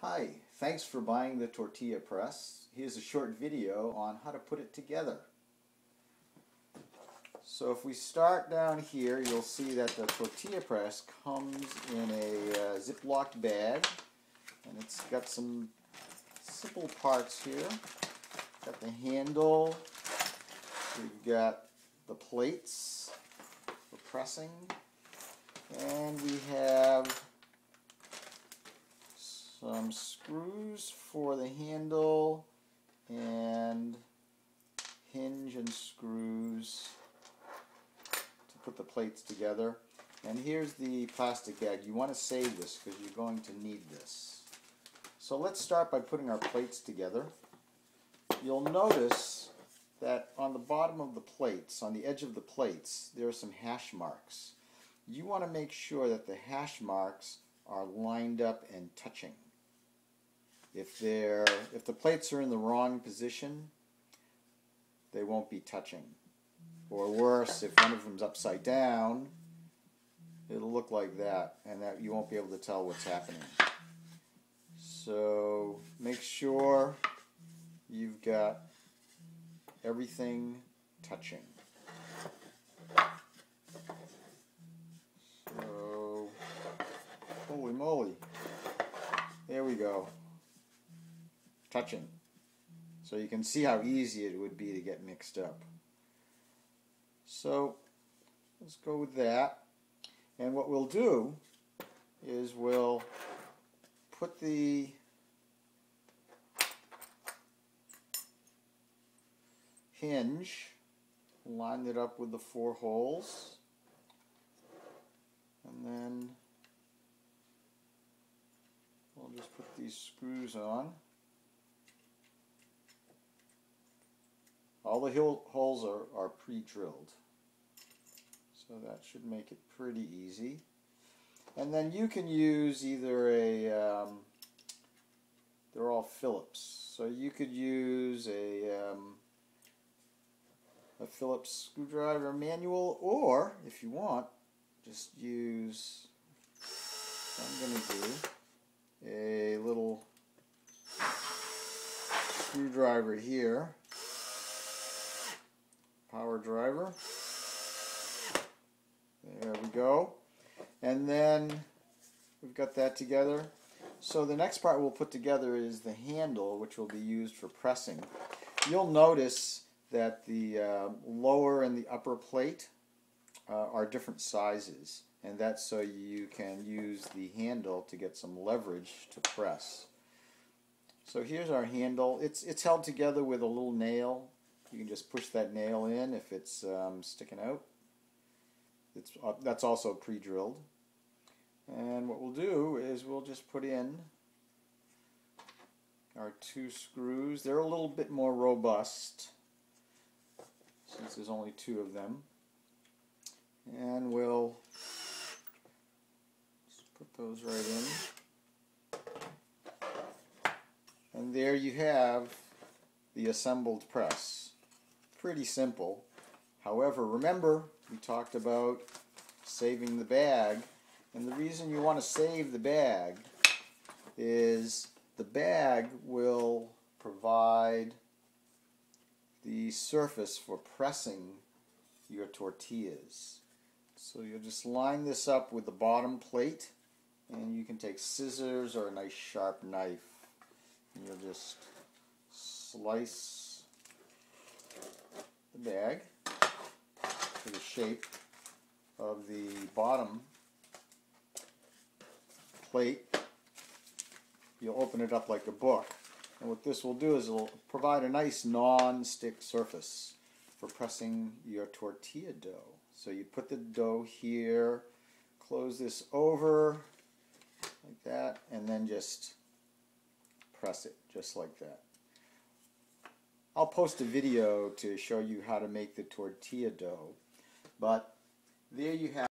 Hi, thanks for buying the Tortilla Press. Here's a short video on how to put it together. So if we start down here, you'll see that the Tortilla Press comes in a Ziploc bag, and it's got some simple parts here. Got the handle, we've got the plates for pressing, and we have some screws for the handle and hinge and screws to put the plates together. And here's the plastic bag. You want to save this because you're going to need this. So let's start by putting our plates together. You'll notice that on the bottom of the plates, on the edge of the plates, there are some hash marks. You want to make sure that the hash marks are lined up and touching. If the plates are in the wrong position, they won't be touching. Or worse, if one of them's upside down, it'll look like that, and that you won't be able to tell what's happening. So make sure you've got everything touching. So, holy moly, there we go. Touching. So you can see how easy it would be to get mixed up. So let's go with that. And what we'll do is we'll put the hinge, line it up with the 4 holes, and then we'll just put these screws on. All the holes are pre-drilled, so that should make it pretty easy. And then you can use either they're all Phillips, so you could use a Phillips screwdriver manual, or if you want, just use, I'm going to do a little screwdriver here. Power driver. There we go. And then we've got that together. So the next part we'll put together is the handle, which will be used for pressing. You'll notice that the lower and the upper plate are different sizes, and that's so you can use the handle to get some leverage to press. So here's our handle. It's held together with a little nail. You can just push that nail in if it's sticking out. That's also pre-drilled. And what we'll do is we'll just put in our 2 screws. They're a little bit more robust since there's only 2 of them. And we'll just put those right in. And there you have the assembled press. Pretty simple. However, remember we talked about saving the bag, and the reason you want to save the bag is the bag will provide the surface for pressing your tortillas. So you'll just line this up with the bottom plate, and you can take scissors or a nice sharp knife, and you'll just slice the bag to the shape of the bottom plate. You'll open it up like a book, and what this will do is it'll provide a nice non-stick surface for pressing your tortilla dough. So you put the dough here, close this over like that, and then just press it just like that. I'll post a video to show you how to make the tortilla dough, but there you have